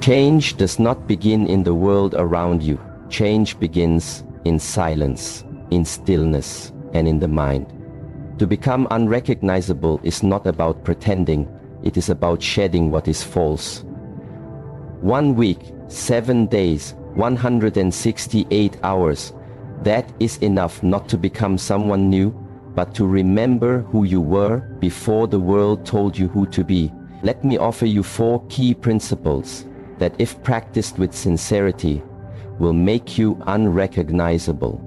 Change does not begin in the world around you. Change begins in silence, in stillness, and in the mind. To become unrecognizable is not about pretending, it is about shedding what is false. 1 week, 7 days, 168 hours, that is enough not to become someone new, but to remember who you were before the world told you who to be. Let me offer you 4 key principles that, if practiced with sincerity, will make you unrecognizable.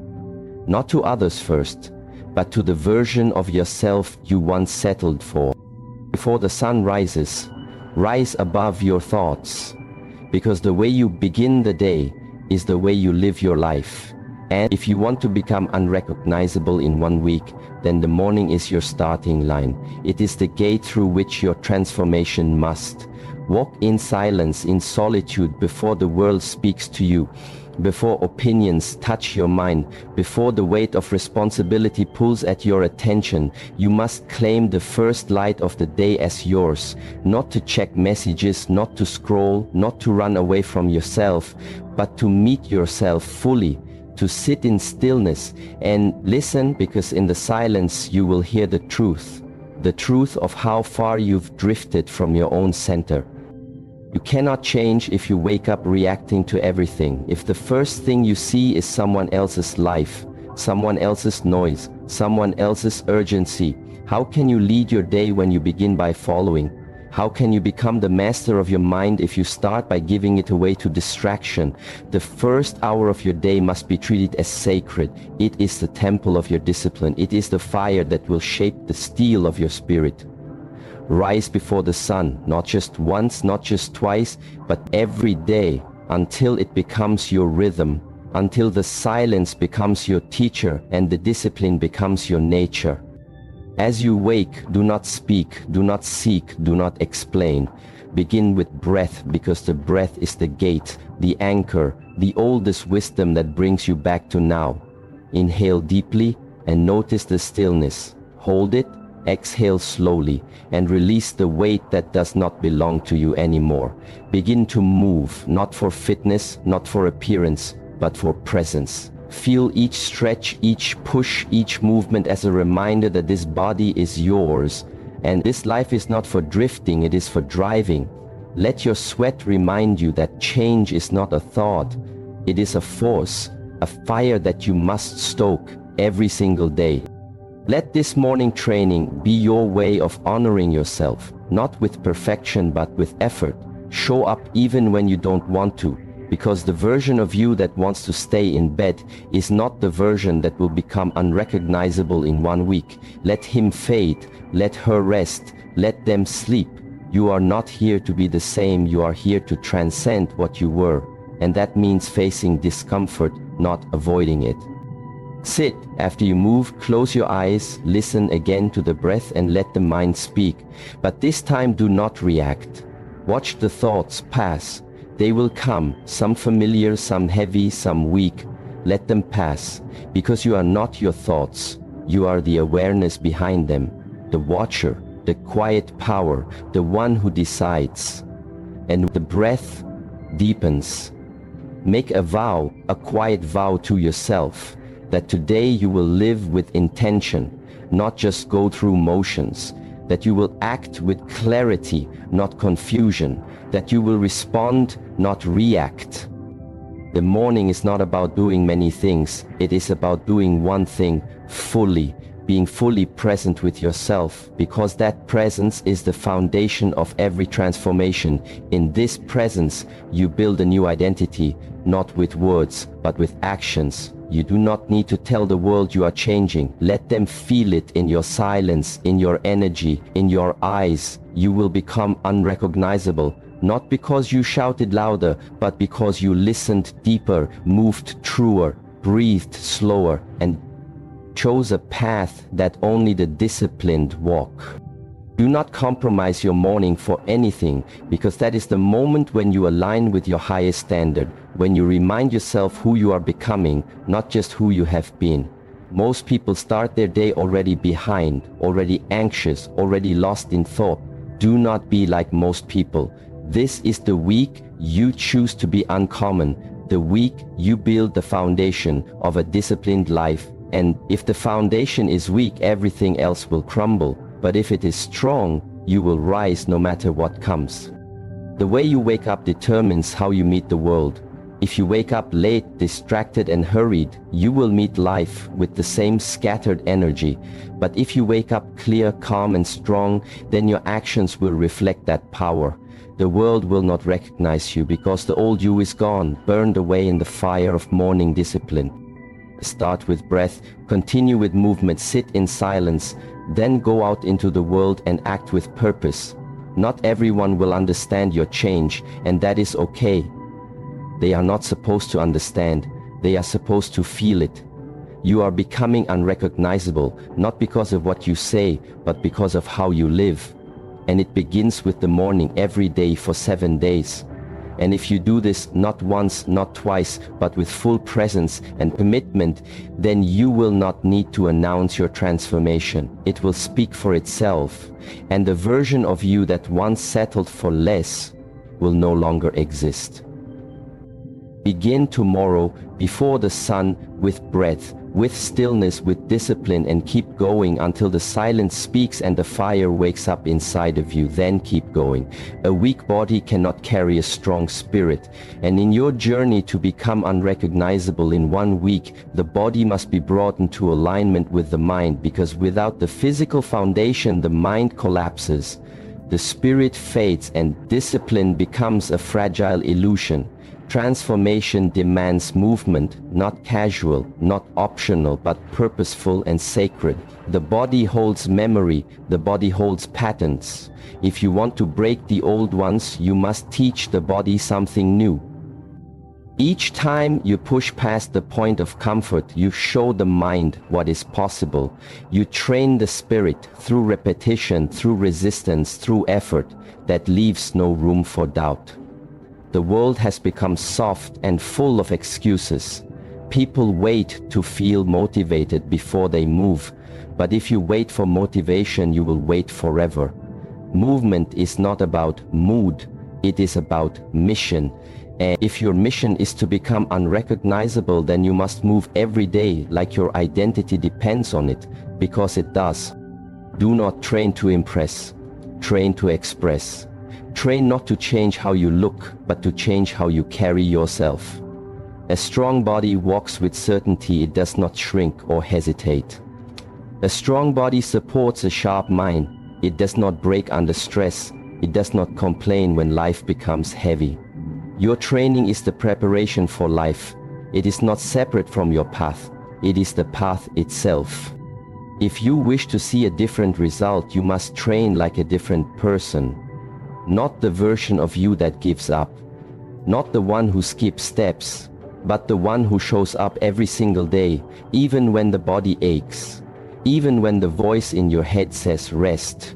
Not to others first, but to the version of yourself you once settled for. Before the sun rises, rise above your thoughts, because the way you begin the day is the way you live your life. And if you want to become unrecognizable in 1 week, then the morning is your starting line. It is the gate through which your transformation must. Walk in silence, in solitude, before the world speaks to you, before opinions touch your mind, before the weight of responsibility pulls at your attention. You must claim the first light of the day as yours, not to check messages, not to scroll, not to run away from yourself, but to meet yourself fully, to sit in stillness and listen, because in the silence you will hear the truth of how far you've drifted from your own center. You cannot change if you wake up reacting to everything. If the first thing you see is someone else's life, someone else's noise, someone else's urgency, how can you lead your day when you begin by following? How can you become the master of your mind if you start by giving it away to distraction? The first hour of your day must be treated as sacred. It is the temple of your discipline. It is the fire that will shape the steel of your spirit. Rise before the sun, not just once, not just twice, but every day, until it becomes your rhythm, until the silence becomes your teacher and the discipline becomes your nature. As you wake, do not speak, do not seek, do not explain. Begin with breath, because the breath is the gate, the anchor, the oldest wisdom that brings you back to now. Inhale deeply and notice the stillness. Hold it. Exhale slowly and release the weight that does not belong to you anymore. Begin to move, not for fitness, not for appearance, but for presence. Feel each stretch, each push, each movement as a reminder that this body is yours, and this life is not for drifting, it is for driving. Let your sweat remind you that change is not a thought, it is a force, a fire that you must stoke every single day. Let this morning training be your way of honoring yourself, not with perfection but with effort. Show up even when you don't want to, because the version of you that wants to stay in bed is not the version that will become unrecognizable in 1 week. Let him fade, let her rest, let them sleep. You are not here to be the same, you are here to transcend what you were, and that means facing discomfort, not avoiding it. Sit. After you move, close your eyes, listen again to the breath and let the mind speak. But this time do not react. Watch the thoughts pass. They will come, some familiar, some heavy, some weak. Let them pass, because you are not your thoughts. You are the awareness behind them, the watcher, the quiet power, the one who decides. And the breath deepens. Make a vow, a quiet vow to yourself, that today you will live with intention, not just go through motions, that you will act with clarity, not confusion, that you will respond, not react. The morning is not about doing many things, it is about doing one thing fully, being fully present with yourself, because that presence is the foundation of every transformation. In this presence, you build a new identity, not with words, but with actions. You do not need to tell the world you are changing. Let them feel it in your silence, in your energy, in your eyes. You will become unrecognizable, not because you shouted louder, but because you listened deeper, moved truer, breathed slower, and chose a path that only the disciplined walk. Do not compromise your morning for anything, because that is the moment when you align with your highest standard, when you remind yourself who you are becoming, not just who you have been. Most people start their day already behind, already anxious, already lost in thought. Do not be like most people. This is the week you choose to be uncommon, the week you build the foundation of a disciplined life. And if the foundation is weak, everything else will crumble. But if it is strong, you will rise no matter what comes. The way you wake up determines how you meet the world. If you wake up late, distracted and hurried, you will meet life with the same scattered energy. But if you wake up clear, calm and strong, then your actions will reflect that power. The world will not recognize you because the old you is gone, burned away in the fire of morning discipline. Start with breath, continue with movement, sit in silence, then go out into the world and act with purpose. Not everyone will understand your change, and that is okay. They are not supposed to understand, they are supposed to feel it. You are becoming unrecognizable, not because of what you say, but because of how you live. And it begins with the morning every day for 7 days. And if you do this not once, not twice, but with full presence and commitment, then you will not need to announce your transformation. It will speak for itself. And the version of you that once settled for less will no longer exist. Begin tomorrow before the sun with breath, with stillness, with discipline, and keep going until the silence speaks and the fire wakes up inside of you. Then keep going. A weak body cannot carry a strong spirit. And in your journey to become unrecognizable in 1 week, the body must be brought into alignment with the mind, because without the physical foundation, the mind collapses. The spirit fades and discipline becomes a fragile illusion. Transformation demands movement, not casual, not optional, but purposeful and sacred. The body holds memory, the body holds patterns. If you want to break the old ones, you must teach the body something new. Each time you push past the point of comfort, you show the mind what is possible. You train the spirit through repetition, through resistance, through effort that leaves no room for doubt. The world has become soft and full of excuses. People wait to feel motivated before they move. But if you wait for motivation, you will wait forever. Movement is not about mood, it is about mission. And if your mission is to become unrecognizable, then you must move every day like your identity depends on it, because it does. Do not train to impress, train to express. Train not to change how you look, but to change how you carry yourself. A strong body walks with certainty, it does not shrink or hesitate. A strong body supports a sharp mind, it does not break under stress, it does not complain when life becomes heavy. Your training is the preparation for life. It is not separate from your path, it is the path itself. If you wish to see a different result, you must train like a different person. Not the version of you that gives up, not the one who skips steps, but the one who shows up every single day, even when the body aches, even when the voice in your head says rest,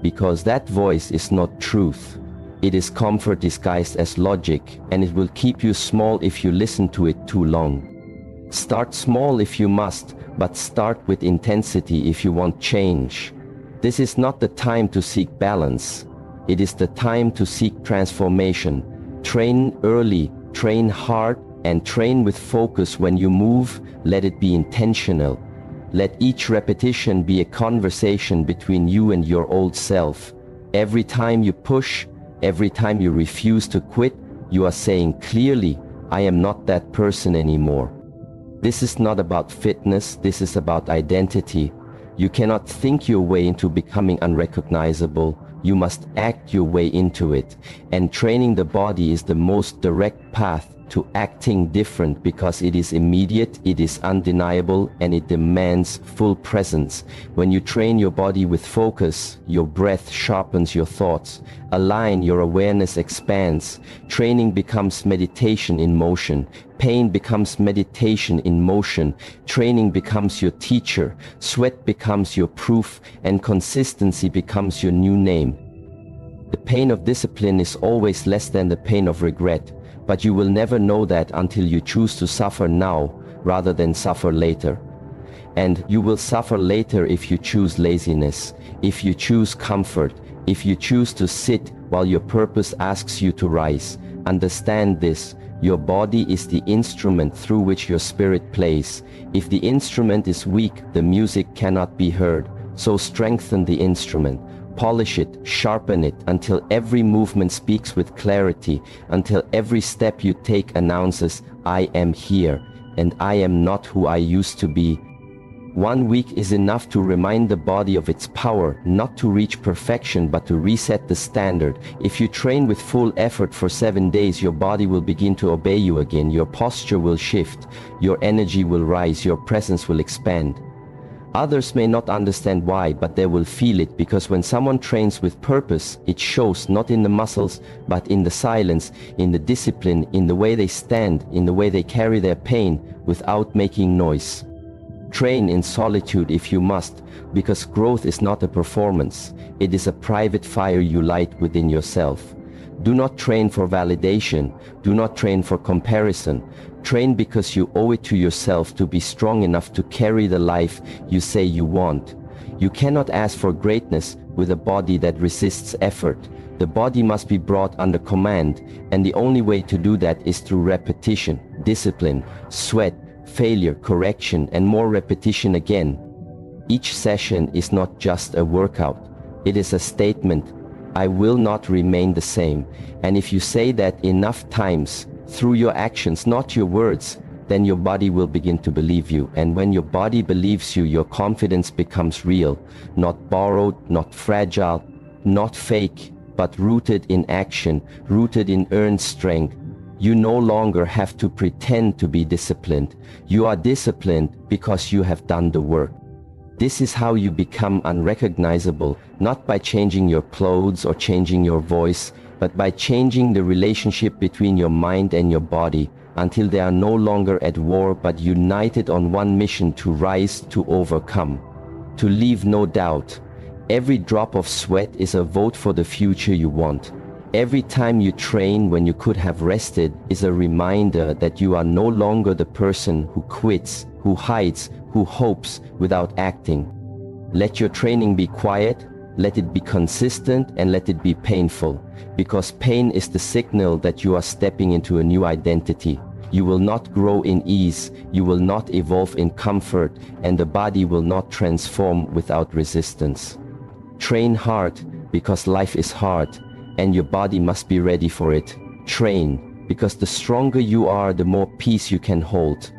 because that voice is not truth. It is comfort disguised as logic, and it will keep you small if you listen to it too long. Start small if you must, but start with intensity if you want change. This is not the time to seek balance. It is the time to seek transformation. Train early, train hard, and train with focus. When you move, let it be intentional. Let each repetition be a conversation between you and your old self. Every time you push, every time you refuse to quit, you are saying clearly, I am not that person anymore. This is not about fitness, this is about identity. You cannot think your way into becoming unrecognizable. You must act your way into it. And training the body is the most direct path to acting different, because it is immediate, it is undeniable, and it demands full presence. When you train your body with focus, your breath sharpens your thoughts. Align, your awareness expands. Training becomes meditation in motion. Pain becomes meditation in motion. Training becomes your teacher. Sweat becomes your proof, and consistency becomes your new name. The pain of discipline is always less than the pain of regret, but you will never know that until you choose to suffer now rather than suffer later. And you will suffer later if you choose laziness, if you choose comfort, If you choose to sit while your purpose asks you to rise, understand this: your body is the instrument through which your spirit plays. If the instrument is weak, the music cannot be heard. So strengthen the instrument, polish it, sharpen it, until every movement speaks with clarity, until every step you take announces, I am here, and I am not who I used to be. 1 week is enough to remind the body of its power, not to reach perfection but to reset the standard. If you train with full effort for 7 days, your body will begin to obey you again. Your posture will shift, your energy will rise, your presence will expand. Others may not understand why, but they will feel it, because when someone trains with purpose, it shows not in the muscles, but in the silence, in the discipline, in the way they stand, in the way they carry their pain without making noise. Train in solitude if you must, because growth is not a performance. It is a private fire you light within yourself. Do not train for validation. Do not train for comparison. Train because you owe it to yourself to be strong enough to carry the life you say you want. You cannot ask for greatness with a body that resists effort. The body must be brought under command, and the only way to do that is through repetition, discipline, sweat, failure, correction, and more repetition again. Each session is not just a workout. It is a statement: I will not remain the same. And if you say that enough times, through your actions, not your words, then your body will begin to believe you. And when your body believes you, your confidence becomes real, not borrowed, not fragile, not fake, but rooted in action, rooted in earned strength. You no longer have to pretend to be disciplined. You are disciplined because you have done the work. This is how you become unrecognizable, not by changing your clothes or changing your voice, but by changing the relationship between your mind and your body, until they are no longer at war but united on one mission: to rise, to overcome, to leave no doubt. Every drop of sweat is a vote for the future you want. Every time you train when you could have rested is a reminder that you are no longer the person who quits, who hides, who hopes without acting. Let your training be quiet, let it be consistent, and let it be painful, because pain is the signal that you are stepping into a new identity. You will not grow in ease, you will not evolve in comfort, and the body will not transform without resistance. Train hard because life is hard, and your body must be ready for it. Train because the stronger you are, the more peace you can hold,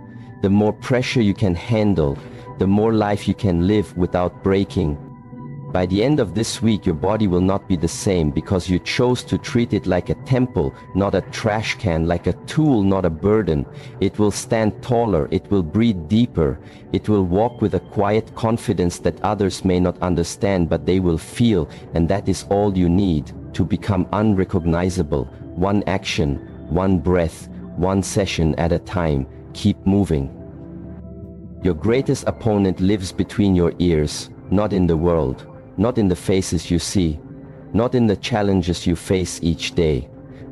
the more pressure you can handle, the more life you can live without breaking. By the end of this week, your body will not be the same, because you chose to treat it like a temple, not a trash can, like a tool, not a burden. It will stand taller, it will breathe deeper, it will walk with a quiet confidence that others may not understand, but they will feel, and that is all you need to become unrecognizable. One action, one breath, one session at a time. Keep moving. Your greatest opponent lives between your ears, not in the world, not in the faces you see, not in the challenges you face each day.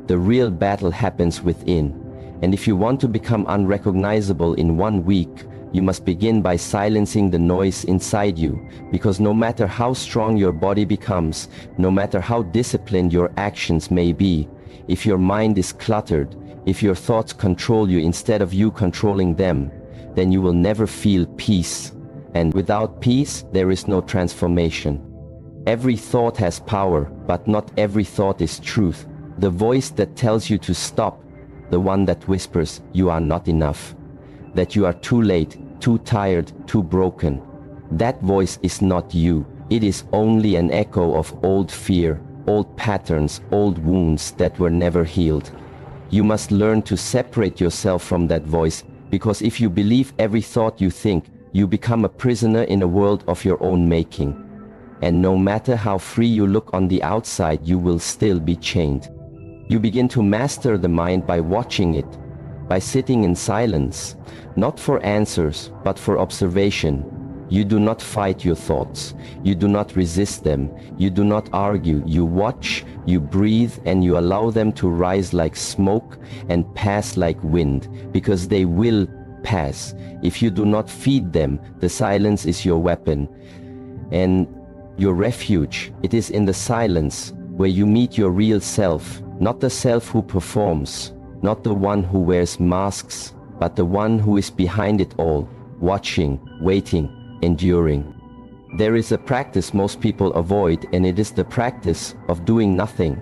The real battle happens within. And if you want to become unrecognizable in 1 week, you must begin by silencing the noise inside you, because no matter how strong your body becomes, no matter how disciplined your actions may be, if your mind is cluttered, if your thoughts control you instead of you controlling them, then you will never feel peace. And without peace, there is no transformation. Every thought has power, but not every thought is truth. The voice that tells you to stop, the one that whispers you are not enough, that you are too late, too tired, too broken. That voice is not you. It is only an echo of old fear, old patterns, old wounds that were never healed. You must learn to separate yourself from that voice, because if you believe every thought you think, you become a prisoner in a world of your own making. And no matter how free you look on the outside, you will still be chained. You begin to master the mind by watching it, by sitting in silence, not for answers, but for observation. You do not fight your thoughts. You do not resist them. You do not argue. You watch, you breathe, and you allow them to rise like smoke and pass like wind, because they will pass. If you do not feed them, the silence is your weapon. And your refuge. It is in the silence where you meet your real self, not the self who performs, not the one who wears masks, but the one who is behind it all, watching, waiting, enduring. There is a practice most people avoid, and it is the practice of doing nothing,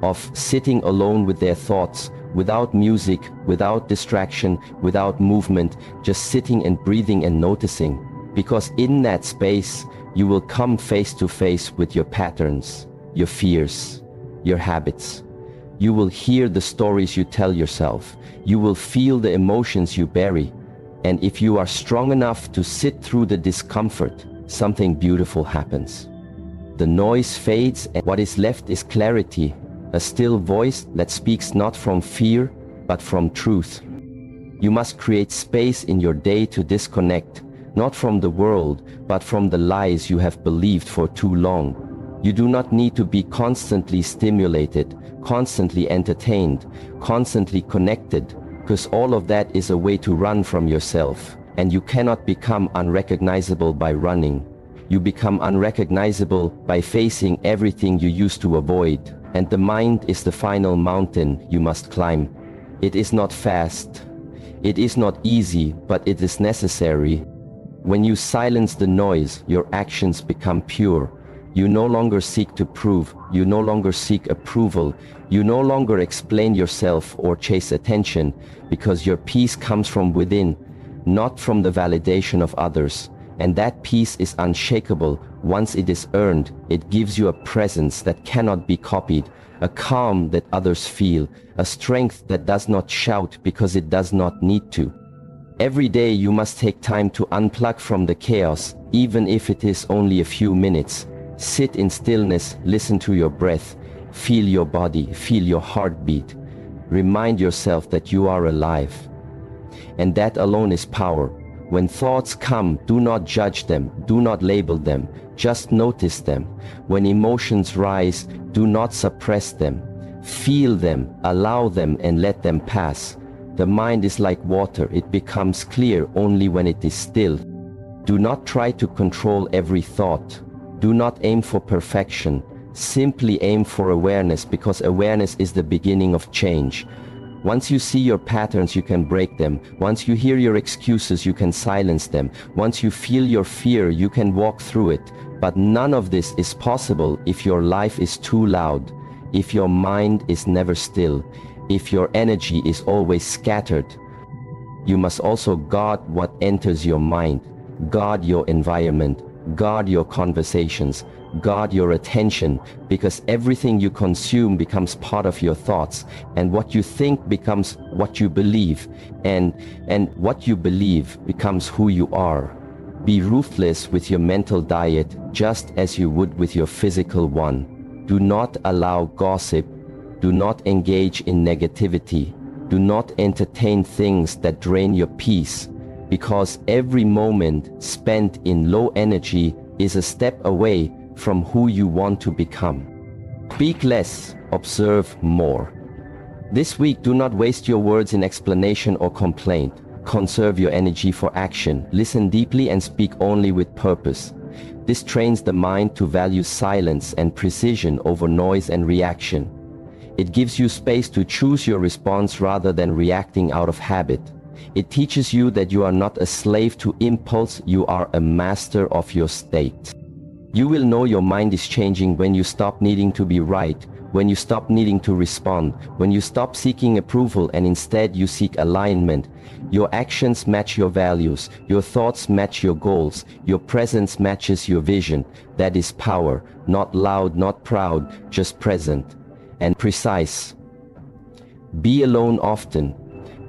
of sitting alone with their thoughts, without music, without distraction, without movement, just sitting and breathing and noticing. Because in that space, you will come face to face with your patterns, your fears, your habits. You will hear the stories you tell yourself. You will feel the emotions you bury. And if you are strong enough to sit through the discomfort, something beautiful happens. The noise fades and what is left is clarity, a still voice that speaks not from fear, but from truth. You must create space in your day to disconnect, not from the world, but from the lies you have believed for too long. You do not need to be constantly stimulated, constantly entertained, constantly connected, because all of that is a way to run from yourself. And you cannot become unrecognizable by running. You become unrecognizable by facing everything you used to avoid. And the mind is the final mountain you must climb. It is not fast. It is not easy, but it is necessary. When you silence the noise, your actions become pure. You no longer seek to prove. You no longer seek approval. You no longer explain yourself or chase attention, because your peace comes from within, not from the validation of others. And that peace is unshakable. Once it is earned, it gives you a presence that cannot be copied, a calm that others feel, a strength that does not shout because it does not need to. Every day you must take time to unplug from the chaos, even if it is only a few minutes. Sit in stillness, listen to your breath, feel your body, feel your heartbeat. Remind yourself that you are alive. And that alone is power. When thoughts come, do not judge them, do not label them, just notice them. When emotions rise, do not suppress them. Feel them, allow them, and let them pass. The mind is like water, it becomes clear only when it is still. Do not try to control every thought. Do not aim for perfection. Simply aim for awareness, because awareness is the beginning of change. Once you see your patterns, you can break them. Once you hear your excuses, you can silence them. Once you feel your fear, you can walk through it. But none of this is possible if your life is too loud, if your mind is never still, if your energy is always scattered. You must also guard what enters your mind, guard your environment, guard your conversations, guard your attention, because everything you consume becomes part of your thoughts, and what you think becomes what you believe, and what you believe becomes who you are. Be ruthless with your mental diet, just as you would with your physical one. Do not allow gossip. Do not engage in negativity. Do not entertain things that drain your peace, because every moment spent in low energy is a step away from who you want to become. Speak less, observe more. This week, do not waste your words in explanation or complaint. Conserve your energy for action. Listen deeply and speak only with purpose. This trains the mind to value silence and precision over noise and reaction. It gives you space to choose your response rather than reacting out of habit. It teaches you that you are not a slave to impulse, you are a master of your state. You will know your mind is changing when you stop needing to be right, when you stop needing to respond, when you stop seeking approval and instead you seek alignment. Your actions match your values, your thoughts match your goals, your presence matches your vision. That is power, not loud, not proud, just present and precise. Be alone often,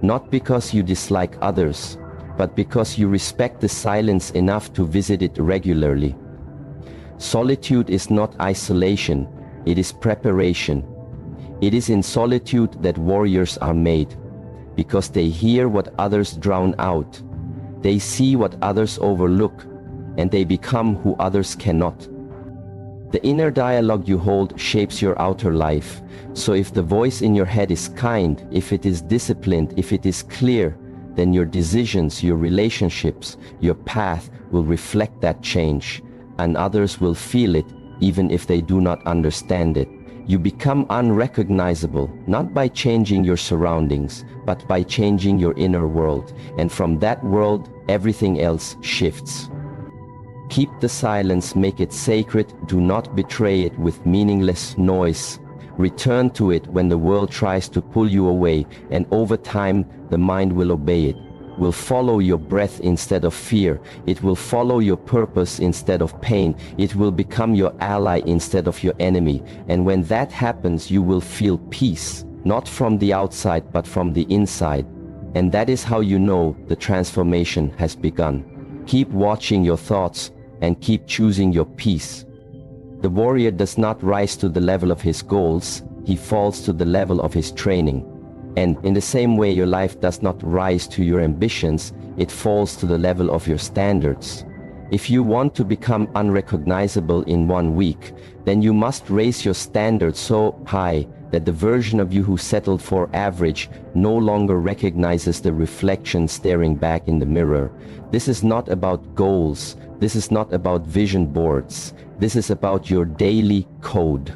not because you dislike others, but because you respect the silence enough to visit it regularly. Solitude is not isolation, it is preparation. It is in solitude that warriors are made, because they hear what others drown out. They see what others overlook, and they become who others cannot. The inner dialogue you hold shapes your outer life. So if the voice in your head is kind, if it is disciplined, if it is clear, then your decisions, your relationships, your path will reflect that change. and others will feel it even if they do not understand it. You become unrecognizable, not by changing your surroundings, but by changing your inner world, and from that world, everything else shifts. Keep the silence, make it sacred, do not betray it with meaningless noise. Return to it when the world tries to pull you away, and over time, the mind will obey it. Will follow your breath instead of fear. It will follow your purpose instead of pain. It will become your ally instead of your enemy. And when that happens, you will feel peace, not from the outside, but from the inside. And that is how you know the transformation has begun. Keep watching your thoughts and keep choosing your peace. The warrior does not rise to the level of his goals, he falls to the level of his training. And in the same way, your life does not rise to your ambitions, it falls to the level of your standards. If you want to become unrecognizable in 1 week, then you must raise your standards so high that the version of you who settled for average no longer recognizes the reflection staring back in the mirror. This is not about goals. This is not about vision boards. This is about your daily code.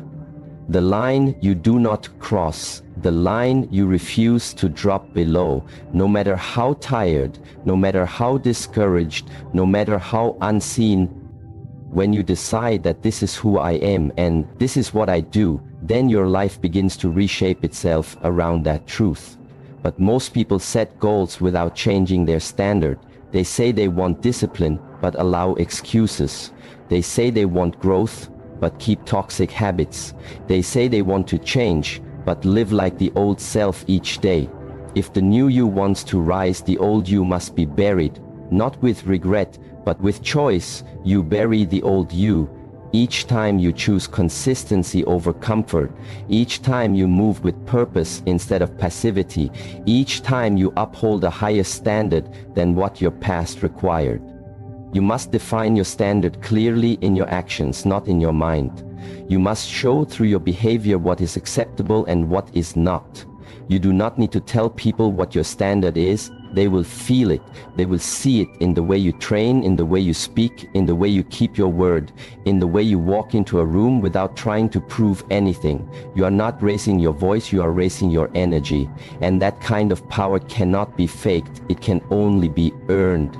The line you do not cross, the line you refuse to drop below, no matter how tired, no matter how discouraged, no matter how unseen. When you decide that this is who I am and this is what I do, then your life begins to reshape itself around that truth. But most people set goals without changing their standard. They say they want discipline, but allow excuses. They say they want growth, but keep toxic habits. They say they want to change, but live like the old self each day. If the new you wants to rise, the old you must be buried, not with regret, but with choice. You bury the old you. Each time you choose consistency over comfort, each time you move with purpose instead of passivity, each time you uphold a higher standard than what your past required. You must define your standard clearly in your actions, not in your mind. You must show through your behavior what is acceptable and what is not. You do not need to tell people what your standard is. They will feel it. They will see it in the way you train, in the way you speak, in the way you keep your word, in the way you walk into a room without trying to prove anything. You are not raising your voice, you are raising your energy. And that kind of power cannot be faked. It can only be earned.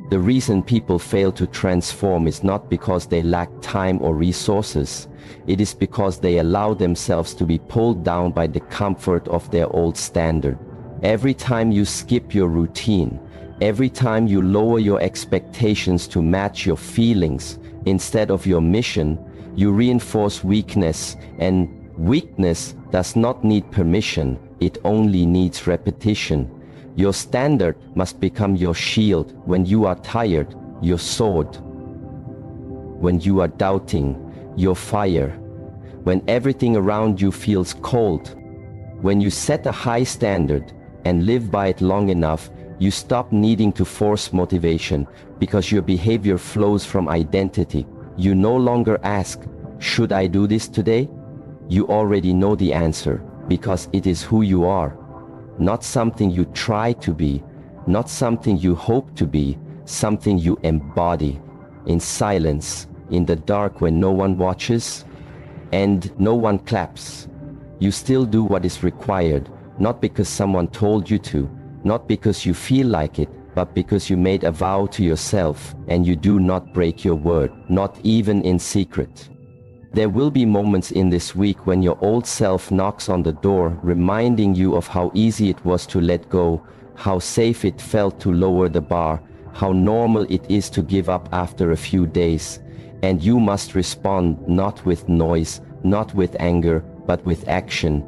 The reason people fail to transform is not because they lack time or resources. It is because they allow themselves to be pulled down by the comfort of their old standard. Every time you skip your routine, every time you lower your expectations to match your feelings instead of your mission, you reinforce weakness, and weakness does not need permission, it only needs repetition. Your standard must become your shield when you are tired, your sword. When you are doubting, your fire. When everything around you feels cold. When you set a high standard and live by it long enough, you stop needing to force motivation because your behavior flows from identity. You no longer ask, should I do this today? You already know the answer because it is who you are. Not something you try to be, not something you hope to be, something you embody. In silence, in the dark when no one watches and no one claps. You still do what is required, not because someone told you to, not because you feel like it, but because you made a vow to yourself and you do not break your word, not even in secret. There will be moments in this week when your old self knocks on the door, reminding you of how easy it was to let go, how safe it felt to lower the bar, how normal it is to give up after a few days. And you must respond not with noise, not with anger, but with action.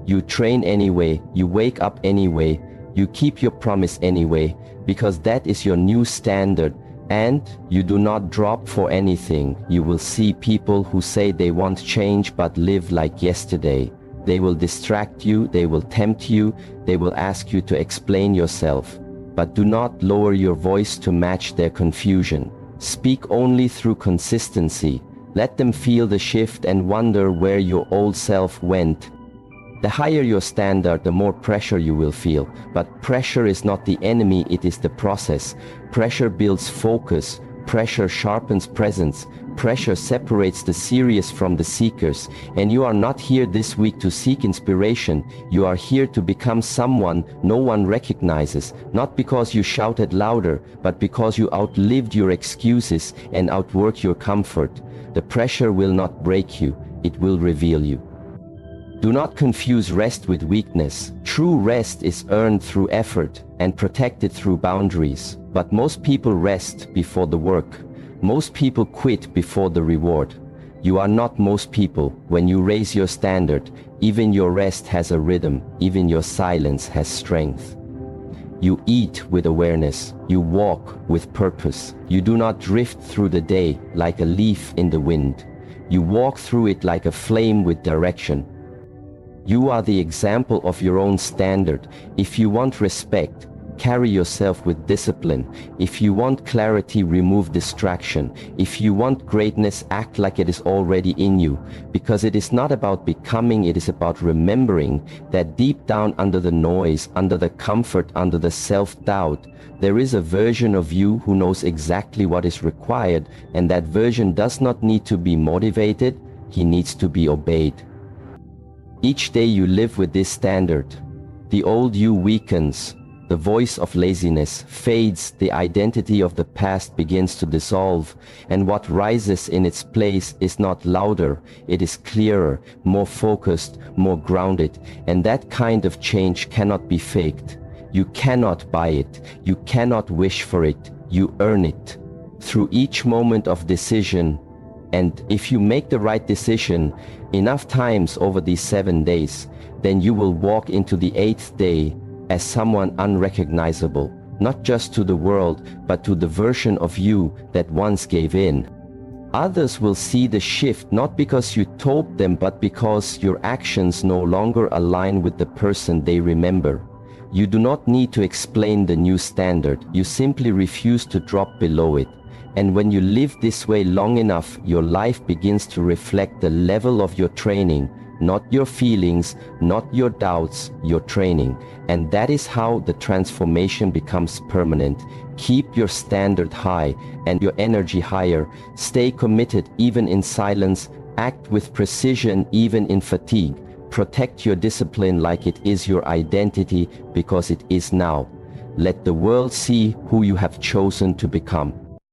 You train anyway, you wake up anyway, you keep your promise anyway, because that is your new standard. And you do not drop for anything. You will see people who say they want change but live like yesterday. They will distract you, they will tempt you, they will ask you to explain yourself. But do not lower your voice to match their confusion. Speak only through consistency. Let them feel the shift and wonder where your old self went. The higher your standard, the more pressure you will feel. But pressure is not the enemy, it is the process. Pressure builds focus. Pressure sharpens presence. Pressure separates the serious from the seekers. And you are not here this week to seek inspiration. You are here to become someone no one recognizes, not because you shouted louder, but because you outlived your excuses and outworked your comfort. The pressure will not break you, it will reveal you. Do not confuse rest with weakness. True rest is earned through effort and protected through boundaries. But most people rest before the work. Most people quit before the reward. You are not most people. When you raise your standard, even your rest has a rhythm, even your silence has strength. You eat with awareness. You walk with purpose. You do not drift through the day like a leaf in the wind. You walk through it like a flame with direction. You are the example of your own standard. If you want respect, carry yourself with discipline. If you want clarity, remove distraction. If you want greatness, act like it is already in you. Because it is not about becoming, it is about remembering that deep down under the noise, under the comfort, under the self-doubt, there is a version of you who knows exactly what is required, and that version does not need to be motivated, he needs to be obeyed. Each day you live with this standard. The old you weakens. The voice of laziness fades, the identity of the past begins to dissolve, and what rises in its place is not louder, it is clearer, more focused, more grounded, and that kind of change cannot be faked. You cannot buy it, you cannot wish for it, you earn it. Through each moment of decision, and if you make the right decision enough times over these 7 days, then you will walk into the 8th day as someone unrecognizable, not just to the world, but to the version of you that once gave in. Others will see the shift not because you told them, but because your actions no longer align with the person they remember. You do not need to explain the new standard, you simply refuse to drop below it. And when you live this way long enough, your life begins to reflect the level of your training, not your feelings, not your doubts, your training. And that is how the transformation becomes permanent. Keep your standard high and your energy higher. Stay committed even in silence. Act with precision even in fatigue. Protect your discipline like it is your identity, because it is now. Let the world see who you have chosen to become.